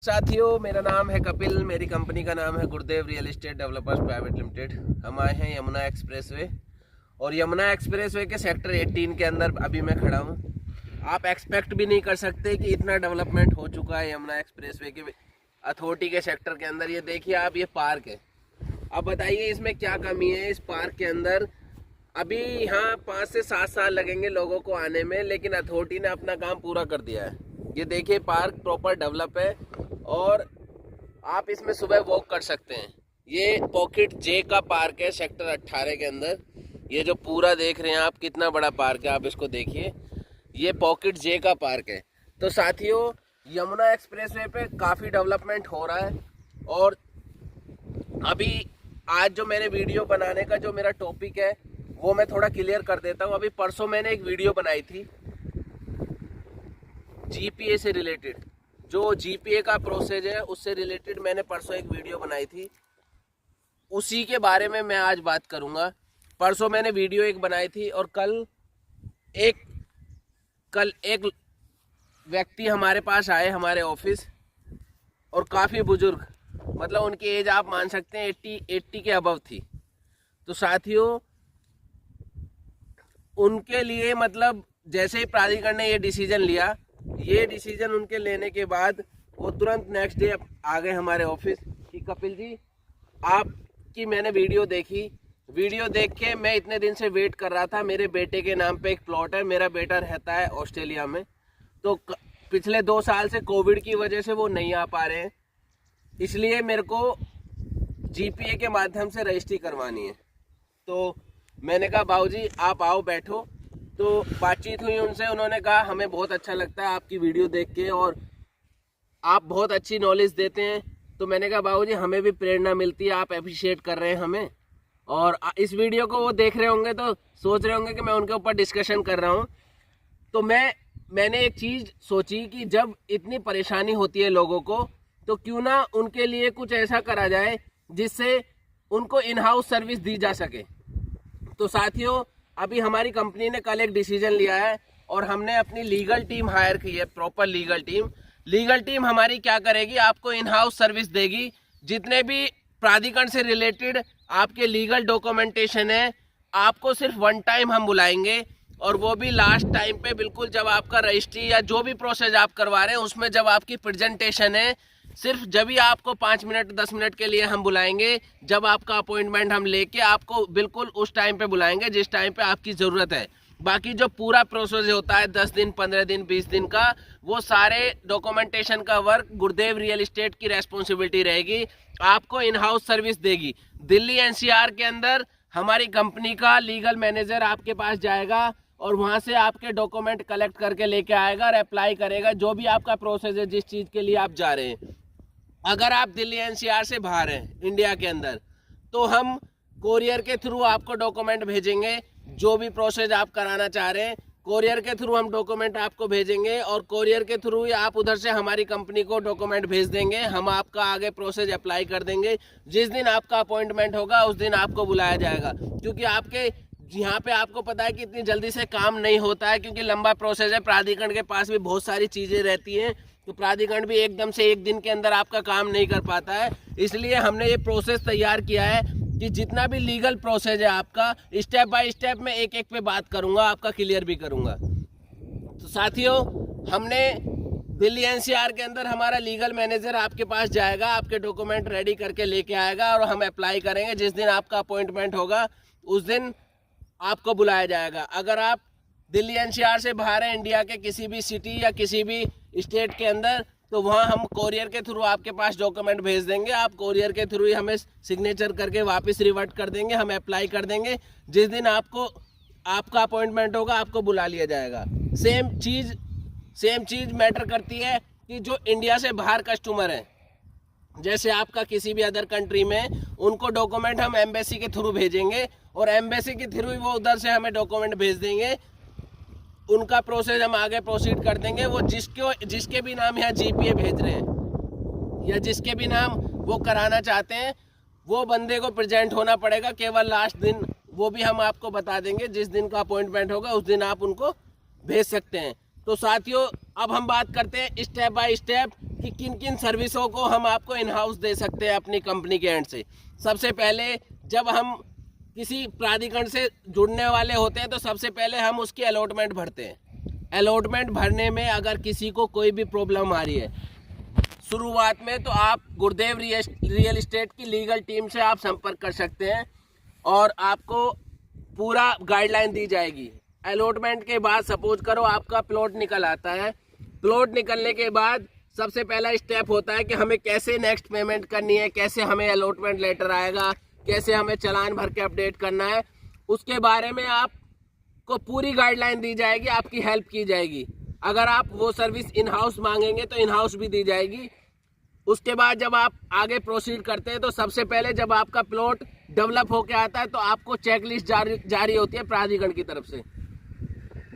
साथियों, मेरा नाम है कपिल। मेरी कंपनी का नाम है गुरुदेव real estate developers private limited. हम आए हैं यमुना एक्सप्रेसवे और यमुना एक्सप्रेसवे के सेक्टर 18 के अंदर अभी मैं खड़ा हूँ। आप एक्सपेक्ट भी नहीं कर सकते कि इतना डेवलपमेंट हो चुका है यमुना एक्सप्रेसवे के अथॉरिटी के सेक्टर के अंदर। ये देखिए आप, ये पार्क है। अब बताइए इसमें क्या कमी है इस पार्क के अंदर। अभी यहाँ 5 से 7 साल लगेंगे लोगों को आने में, लेकिन अथॉरिटी ने अपना काम पूरा कर दिया है। ये देखिए पार्क प्रॉपर डेवलप है और आप इसमें सुबह वॉक कर सकते हैं। ये पॉकेट जे का पार्क है सेक्टर 18 के अंदर। ये जो पूरा देख रहे हैं आप, कितना बड़ा पार्क है, आप इसको देखिए। ये पॉकेट जे का पार्क है। तो साथियों, यमुना एक्सप्रेसवे पे काफ़ी डेवलपमेंट हो रहा है। और अभी आज जो मैंने वीडियो बनाने का जो मेरा टॉपिक है वो मैं थोड़ा क्लियर कर देता हूँ। अभी परसों मैंने एक वीडियो बनाई थी जीपीए से रिलेटेड, जो जीपीए का प्रोसेस है उससे रिलेटेड मैंने परसों एक वीडियो बनाई थी। उसी के बारे में मैं आज बात करूंगा। परसों मैंने वीडियो एक बनाई थी और कल एक व्यक्ति हमारे पास आए हमारे ऑफिस, और काफ़ी बुजुर्ग, मतलब उनकी एज आप मान सकते हैं 80 के अबव थी। तो साथियों, उनके लिए मतलब जैसे ही प्राधिकरण ने ये डिसीजन लिया, ये डिसीजन उनके लेने के बाद वो तुरंत नेक्स्ट डे आ गए हमारे ऑफिस कि कपिल जी, आपकी मैंने वीडियो देखी। वीडियो देख के मैं इतने दिन से वेट कर रहा था। मेरे बेटे के नाम पे एक प्लॉट है, मेरा बेटा रहता है ऑस्ट्रेलिया में। तो पिछले 2 साल से कोविड की वजह से वो नहीं आ पा रहे हैं, इसलिए मेरे को जीपीए के माध्यम से रजिस्ट्री करवानी है। तो मैंने कहा बाबूजी आप आओ बैठो। तो बातचीत हुई उनसे, उन्होंने कहा हमें बहुत अच्छा लगता है आपकी वीडियो देख के और आप बहुत अच्छी नॉलेज देते हैं। तो मैंने कहा बाबूजी हमें भी प्रेरणा मिलती है, आप अप्रिशिएट कर रहे हैं हमें। और इस वीडियो को वो देख रहे होंगे तो सोच रहे होंगे कि मैं उनके ऊपर डिस्कशन कर रहा हूँ। तो मैंने एक चीज़ सोची कि जब इतनी परेशानी होती है लोगों को, तो क्यों ना उनके लिए कुछ ऐसा करा जाए जिससे उनको इन हाउस सर्विस दी जा सके। तो साथियों, अभी हमारी कंपनी ने कल एक डिसीजन लिया है और हमने अपनी लीगल टीम हायर की है, प्रॉपर लीगल टीम हमारी क्या करेगी, आपको इन हाउस सर्विस देगी। जितने भी प्राधिकरण से रिलेटेड आपके लीगल डॉक्यूमेंटेशन है, आपको सिर्फ 1 टाइम हम बुलाएंगे, और वो भी लास्ट टाइम पे, बिल्कुल जब आपका रजिस्ट्री या जो भी प्रोसेस आप करवा रहे हैं उसमें जब आपकी प्रेजेंटेशन है, सिर्फ जब ही आपको 5 मिनट 10 मिनट के लिए हम बुलाएंगे। जब आपका अपॉइंटमेंट हम लेके आपको बिल्कुल उस टाइम पे बुलाएंगे जिस टाइम पे आपकी ज़रूरत है। बाकी जो पूरा प्रोसेस होता है 10 दिन 15 दिन 20 दिन का, वो सारे डॉक्यूमेंटेशन का वर्क गुरुदेव रियल एस्टेट की रेस्पॉन्सिबिलिटी रहेगी। आपको इन हाउस सर्विस देगी। दिल्ली एनसीआर के अंदर हमारी कंपनी का लीगल मैनेजर आपके पास जाएगा और वहाँ से आपके डॉक्यूमेंट कलेक्ट करके लेके आएगा और अप्लाई करेगा जो भी आपका प्रोसेस है, जिस चीज़ के लिए आप जा रहे हैं। अगर आप दिल्ली एनसीआर से बाहर हैं इंडिया के अंदर, तो हम कोरियर के थ्रू आपको डॉक्यूमेंट भेजेंगे। जो भी प्रोसेस आप कराना चाह रहे हैं, कोरियर के थ्रू हम डॉक्यूमेंट आपको भेजेंगे और कोरियर के थ्रू ही आप उधर से हमारी कंपनी को डॉक्यूमेंट भेज देंगे। हम आपका आगे प्रोसेस अप्लाई कर देंगे। जिस दिन आपका अपॉइंटमेंट होगा उस दिन आपको बुलाया जाएगा, क्योंकि आपके यहाँ पे आपको पता है कि इतनी जल्दी से काम नहीं होता है, क्योंकि लंबा प्रोसेस है। प्राधिकरण के पास भी बहुत सारी चीज़ें रहती हैं, तो प्राधिकरण भी एकदम से 1 दिन के अंदर आपका काम नहीं कर पाता है। इसलिए हमने ये प्रोसेस तैयार किया है कि जितना भी लीगल प्रोसेस है आपका, स्टेप बाय स्टेप मैं एक एक पे बात करूंगा, आपका क्लियर भी करूंगा। तो साथियों, हमने दिल्ली एनसीआर के अंदर हमारा लीगल मैनेजर आपके पास जाएगा, आपके डॉक्यूमेंट रेडी करके लेके आएगा और हम अप्लाई करेंगे। जिस दिन आपका अपॉइंटमेंट होगा उस दिन आपको बुलाया जाएगा। अगर आप दिल्ली एनसीआर से बाहर हैं, इंडिया के किसी भी सिटी या किसी भी स्टेट के अंदर, तो वहाँ हम कोरियर के थ्रू आपके पास डॉक्यूमेंट भेज देंगे। आप कोरियर के थ्रू ही हमें सिग्नेचर करके वापस रिवर्ट कर देंगे, हम अप्लाई कर देंगे। जिस दिन आपका अपॉइंटमेंट होगा आपको बुला लिया जाएगा। सेम चीज़ मैटर करती है कि जो इंडिया से बाहर कस्टमर हैं, जैसे आपका किसी भी अदर कंट्री में, उनको डॉक्यूमेंट हम एम्बेसी के थ्रू भेजेंगे और एम्बेसी के थ्रू ही वो उधर से हमें डॉक्यूमेंट भेज देंगे। उनका प्रोसेस हम आगे प्रोसीड कर देंगे। वो जिसके भी नाम यहाँ जीपीए भेज रहे हैं या जिसके भी नाम वो कराना चाहते हैं, वो बंदे को प्रेजेंट होना पड़ेगा केवल लास्ट दिन। वो भी हम आपको बता देंगे। जिस दिन का अपॉइंटमेंट होगा उस दिन आप उनको भेज सकते हैं। तो साथियों, अब हम बात करते हैं स्टेप बाय स्टेप कि किन किन सर्विसों को हम आपको इन हाउस दे सकते हैं अपनी कंपनी के एंड से। सबसे पहले जब हम किसी प्राधिकरण से जुड़ने वाले होते हैं तो सबसे पहले हम उसकी अलॉटमेंट भरते हैं। अलॉटमेंट भरने में अगर किसी को कोई भी प्रॉब्लम आ रही है शुरुआत में, तो आप गुरुदेव रियल एस्टेट की लीगल टीम से आप संपर्क कर सकते हैं और आपको पूरा गाइडलाइन दी जाएगी। अलॉटमेंट के बाद सपोज करो आपका प्लॉट निकल आता है, प्लॉट निकलने के बाद सबसे पहला स्टेप होता है कि हमें कैसे नेक्स्ट पेमेंट करनी है, कैसे हमें अलॉटमेंट लेटर आएगा, कैसे हमें चालान भर के अपडेट करना है, उसके बारे में आपको पूरी गाइडलाइन दी जाएगी, आपकी हेल्प की जाएगी। अगर आप वो सर्विस इन हाउस मांगेंगे तो इन हाउस भी दी जाएगी। उसके बाद जब आप आगे प्रोसीड करते हैं तो सबसे पहले जब आपका प्लॉट डेवलप होके आता है तो आपको चेकलिस्ट जारी होती है प्राधिकरण की तरफ से।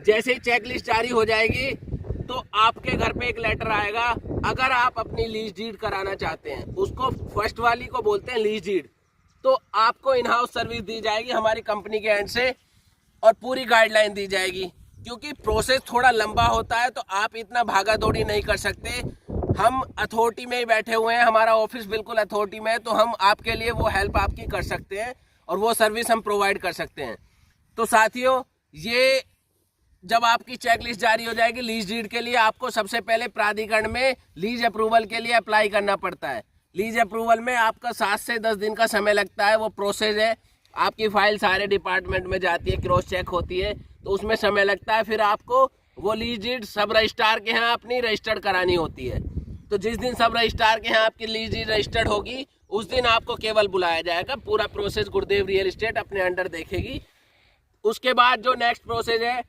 जैसे ही चेकलिस्ट जारी हो जाएगी तो आपके घर पे एक लेटर आएगा। अगर आप अपनी लीज डीड कराना चाहते हैं, उसको फर्स्ट वाली को बोलते हैं लीज डीड, तो आपको इन हाउस सर्विस दी जाएगी हमारी कंपनी के एंड से और पूरी गाइडलाइन दी जाएगी। क्योंकि प्रोसेस थोड़ा लंबा होता है तो आप इतना भागा दौड़ी नहीं कर सकते। हम अथॉरिटी में ही बैठे हुए हैं, हमारा ऑफिस बिल्कुल अथॉरिटी में है, तो हम आपके लिए वो हेल्प आपकी कर सकते हैं और वो सर्विस हम प्रोवाइड कर सकते हैं। तो साथियों, ये जब आपकी चेकलिस्ट जारी हो जाएगी लीज डीड के लिए, आपको सबसे पहले प्राधिकरण में लीज अप्रूवल के लिए अप्लाई करना पड़ता है। लीज अप्रूवल में आपका 7 से 10 दिन का समय लगता है। वो प्रोसेस है, आपकी फाइल सारे डिपार्टमेंट में जाती है, क्रॉस चेक होती है, तो उसमें समय लगता है। फिर आपको वो लीज डीड सब रजिस्ट्रार के यहाँ अपनी रजिस्टर्ड करानी होती है। तो जिस दिन सब रजिस्ट्रार के यहाँ आपकी लीज डीड रजिस्टर्ड होगी उस दिन आपको केवल बुलाया जाएगा। पूरा प्रोसेस गुरुदेव रियल एस्टेट अपने अंडर देखेगी। उसके बाद जो नेक्स्ट प्रोसेस है,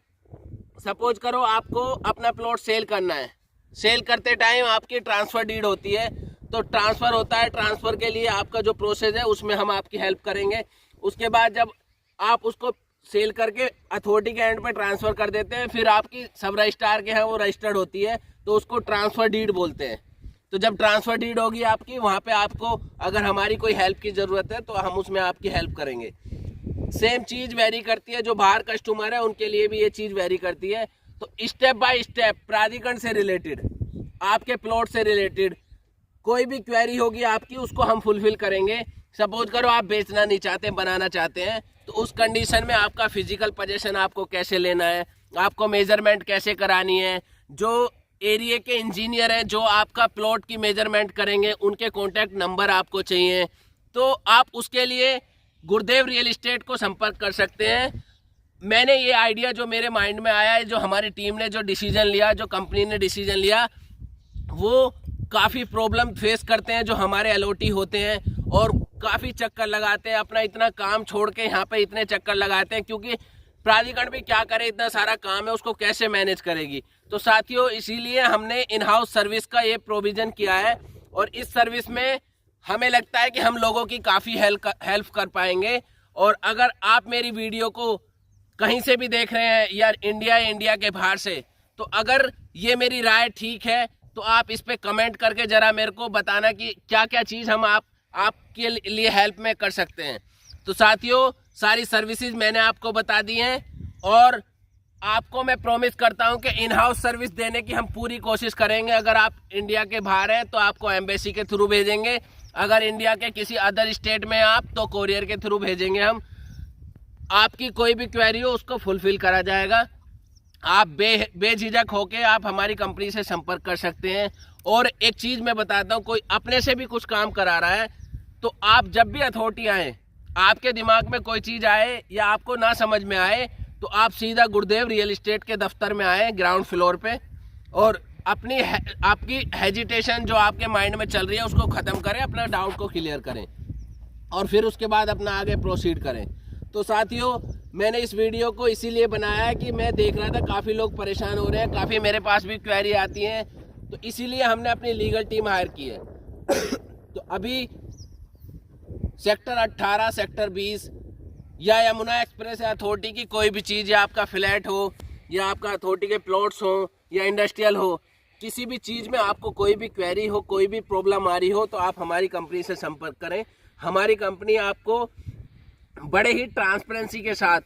सपोज करो आपको अपना प्लॉट सेल करना है, सेल करते टाइम आपकी ट्रांसफ़र डीड होती है, तो ट्रांसफ़र होता है। ट्रांसफ़र के लिए आपका जो प्रोसेस है उसमें हम आपकी हेल्प करेंगे। उसके बाद जब आप उसको सेल करके अथॉरिटी के एंड पे ट्रांसफ़र कर देते हैं, फिर आपकी सब रजिस्ट्रार के यहाँ वो रजिस्टर्ड होती है, तो उसको ट्रांसफ़र डीड बोलते हैं। तो जब ट्रांसफ़र डीड होगी आपकी, वहाँ पे आपको अगर हमारी कोई हेल्प की ज़रूरत है तो हम उसमें आपकी हेल्प करेंगे। सेम चीज़ वेरी करती है, जो बाहर कस्टमर है उनके लिए भी ये चीज़ वेरी करती है। तो स्टेप बाय स्टेप प्राधिकरण से रिलेटेड, आपके प्लॉट से रिलेटेड कोई भी क्वेरी होगी आपकी, उसको हम फुलफिल करेंगे। सपोज करो आप बेचना नहीं चाहते, बनाना चाहते हैं, तो उस कंडीशन में आपका फिजिकल पोजीशन आपको कैसे लेना है, आपको मेजरमेंट कैसे करानी है, जो एरिया के इंजीनियर हैं जो आपका प्लॉट की मेजरमेंट करेंगे उनके कॉन्टैक्ट नंबर आपको चाहिए, तो आप उसके लिए गुरुदेव रियल एस्टेट को संपर्क कर सकते हैं। मैंने ये आइडिया जो मेरे माइंड में आया है, जो हमारी टीम ने जो डिसीजन लिया, जो कंपनी ने डिसीजन लिया, वो काफ़ी प्रॉब्लम फेस करते हैं जो हमारे एलओटी होते हैं और काफ़ी चक्कर लगाते हैं, अपना इतना काम छोड़ के यहाँ पे इतने चक्कर लगाते हैं, क्योंकि प्राधिकरण भी क्या करे, इतना सारा काम है, उसको कैसे मैनेज करेगी। तो साथियों, इसीलिए हमने इन हाउस सर्विस का ये प्रोविज़न किया है और इस सर्विस में हमें लगता है कि हम लोगों की काफ़ी हेल्प कर पाएंगे। और अगर आप मेरी वीडियो को कहीं से भी देख रहे हैं या इंडिया के बाहर से, तो अगर ये मेरी राय ठीक है तो आप इस पे कमेंट करके ज़रा मेरे को बताना कि क्या क्या चीज़ हम आपके लिए हेल्प में कर सकते हैं। तो साथियों, सारी सर्विसेज मैंने आपको बता दी हैं और आपको मैं प्रॉमिस करता हूं कि इन हाउस सर्विस देने की हम पूरी कोशिश करेंगे। अगर आप इंडिया के बाहर हैं तो आपको एम्बेसी के थ्रू भेजेंगे, अगर इंडिया के किसी अदर स्टेट में आप तो कोरियर के थ्रू भेजेंगे हम। आपकी कोई भी क्वेरी हो उसको फुलफिल करा जाएगा। आप बेझिझक होके आप हमारी कंपनी से संपर्क कर सकते हैं। और एक चीज़ मैं बताता हूँ, कोई अपने से भी कुछ काम करा रहा है तो आप जब भी अथॉरिटी आए, आपके दिमाग में कोई चीज़ आए या आपको ना समझ में आए, तो आप सीधा गुरुदेव रियल एस्टेट के दफ्तर में आए ग्राउंड फ्लोर पे और आपकी हेजिटेशन जो आपके माइंड में चल रही है उसको ख़त्म करें, अपना डाउट को क्लियर करें और फिर उसके बाद अपना आगे प्रोसीड करें। तो साथियों, मैंने इस वीडियो को इसीलिए बनाया है कि मैं देख रहा था काफ़ी लोग परेशान हो रहे हैं, काफ़ी मेरे पास भी क्वेरी आती हैं, तो इसीलिए हमने अपनी लीगल टीम हायर की है। तो अभी सेक्टर 18, सेक्टर 20 या यमुना एक्सप्रेस अथॉरिटी की कोई भी चीज़, या आपका फ्लैट हो या आपका अथॉरिटी के प्लॉट्स हो या इंडस्ट्रियल हो, किसी भी चीज़ में आपको कोई भी क्वेरी हो, कोई भी प्रॉब्लम आ रही हो, तो आप हमारी कंपनी से संपर्क करें। हमारी कंपनी आपको बड़े ही ट्रांसपेरेंसी के साथ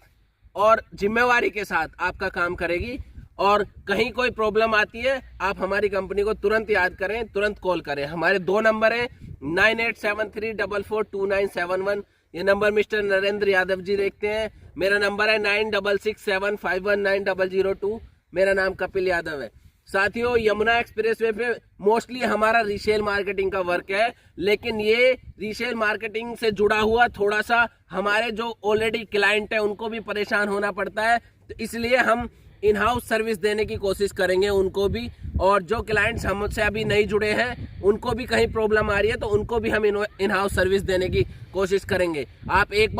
और जिम्मेवारी के साथ आपका काम करेगी और कहीं कोई प्रॉब्लम आती है आप हमारी कंपनी को तुरंत याद करें, तुरंत कॉल करें। हमारे 2 नंबर है 9873442971। ये नंबर मिस्टर नरेंद्र यादव जी देखते हैं। मेरा नंबर है 9667519002। मेरा नाम कपिल यादव है। साथियों, यमुना एक्सप्रेसवे पे मोस्टली हमारा रीसेल मार्केटिंग का वर्क है, लेकिन ये रीसेल मार्केटिंग से जुड़ा हुआ थोड़ा सा हमारे जो ऑलरेडी क्लाइंट है उनको भी परेशान होना पड़ता है, तो इसलिए हम इन हाउस सर्विस देने की कोशिश करेंगे उनको भी। और जो क्लाइंट्स हमसे अभी नहीं जुड़े हैं उनको भी कहीं प्रॉब्लम आ रही है तो उनको भी हम इन हाउस सर्विस देने की कोशिश करेंगे। आप एक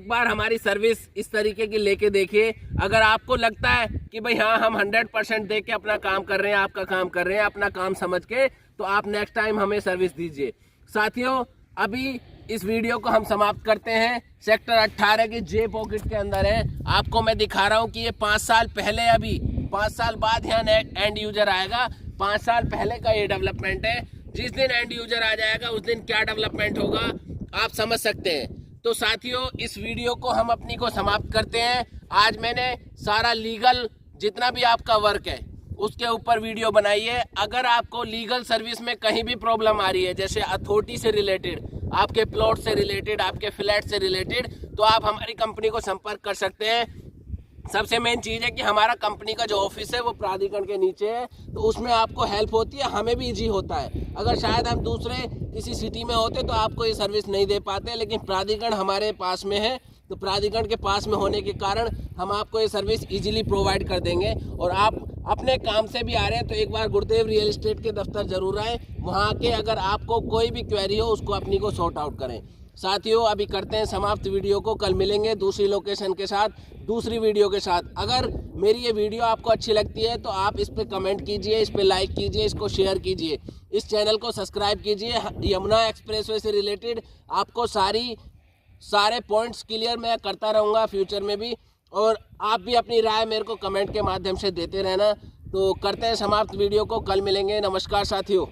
बार हमारी सर्विस इस तरीके की लेके देखिए। अगर आपको लगता है कि भाई हाँ हम 100% दे के अपना काम कर रहे हैं, आपका काम कर रहे हैं अपना काम समझ के, तो आप नेक्स्ट टाइम हमें सर्विस दीजिए। साथियों, अभी इस वीडियो को हम समाप्त करते हैं। सेक्टर 18 की जे पॉकेट के अंदर है। आपको मैं दिखा रहा हूँ कि ये 5 साल पहले, अभी 5 साल बाद यहाँ एंड यूजर आएगा। 5 साल पहले का ये डेवलपमेंट है। जिस दिन एंड यूजर आ जाएगा उस दिन क्या डेवलपमेंट होगा आप समझ सकते हैं। तो साथियों, इस वीडियो को हम अपनी को समाप्त करते हैं। आज मैंने सारा लीगल जितना भी आपका वर्क है उसके ऊपर वीडियो बनाई है। अगर आपको लीगल सर्विस में कहीं भी प्रॉब्लम आ रही है, जैसे अथॉरिटी से रिलेटेड, आपके प्लॉट से रिलेटेड, आपके फ्लैट से रिलेटेड, तो आप हमारी कंपनी को संपर्क कर सकते हैं। सबसे मेन चीज़ है कि हमारा कंपनी का जो ऑफिस है वो प्राधिकरण के नीचे है, तो उसमें आपको हेल्प होती है, हमें भी इजी होता है। अगर शायद हम दूसरे किसी सिटी में होते तो आपको ये सर्विस नहीं दे पाते, लेकिन प्राधिकरण हमारे पास में है, तो प्राधिकरण के पास में होने के कारण हम आपको ये सर्विस इजीली प्रोवाइड कर देंगे। और आप अपने काम से भी आ रहे हैं तो एक बार गुरुदेव रियल एस्टेट के दफ्तर जरूर आएँ। वहाँ के अगर आपको कोई भी क्वेरी हो उसको अपनी को सॉर्ट आउट करें। साथियों, अभी करते हैं समाप्त वीडियो को। कल मिलेंगे दूसरी लोकेशन के साथ, दूसरी वीडियो के साथ। अगर मेरी ये वीडियो आपको अच्छी लगती है तो आप इस पर कमेंट कीजिए, इस पर लाइक कीजिए, इसको शेयर कीजिए, इस चैनल को सब्सक्राइब कीजिए। यमुना एक्सप्रेसवे से रिलेटेड आपको सारे पॉइंट्स क्लियर मैं करता रहूँगा फ्यूचर में भी, और आप भी अपनी राय मेरे को कमेंट के माध्यम से देते रहना। तो करते हैं समाप्त वीडियो को, कल मिलेंगे। नमस्कार साथियों।